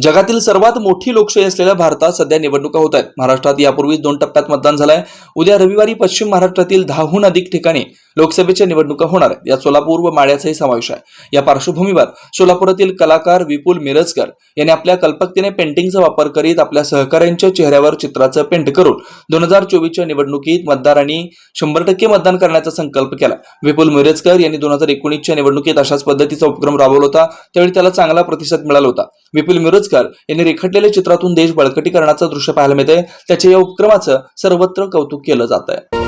जगातील सर्वात मोठी लोकशाही असलेल्या भारतात सध्या निवडणुका होत आहेत। महाराष्ट्रात यापूर्वीच 2 टप्प्यात मतदान झालंय। उद्या रविवारी पश्चिम महाराष्ट्रातील 10हून अधिक ठिकाणी लोकसभेच्या निवडणुका होणार आहेत। यात सोलापूर व माढ्याचाही समावेश आहे। या पार्श्वभूमीवर सोलापुरातील कलाकार विपुल मिरजकर यांनी आपल्या कल्पकतेने पेंटिंगचा वापर करीत आपल्या सहकाऱ्यांच्या चेहऱ्यावर चित्राचं पेंट करून 2024च्या निवडणुकीत मतदारांनी 100% मतदान करण्याचा संकल्प केला। विपुल मिरजकर यांनी 2019च्या निवडणुकीत अशाच पद्धतीचा उपक्रम राबवला होता, त्यावेळी त्याला चांगला प्रतिसाद मिळाला होता। विपुल मिरजकर यांनी रेखाटलेल्या चित्रातून देश बळकटीकरणाचं दृश्य पाहायला मिळते। त्याच्या या उपक्रमाचं सर्वत्र कौतुक केलं जात आहे।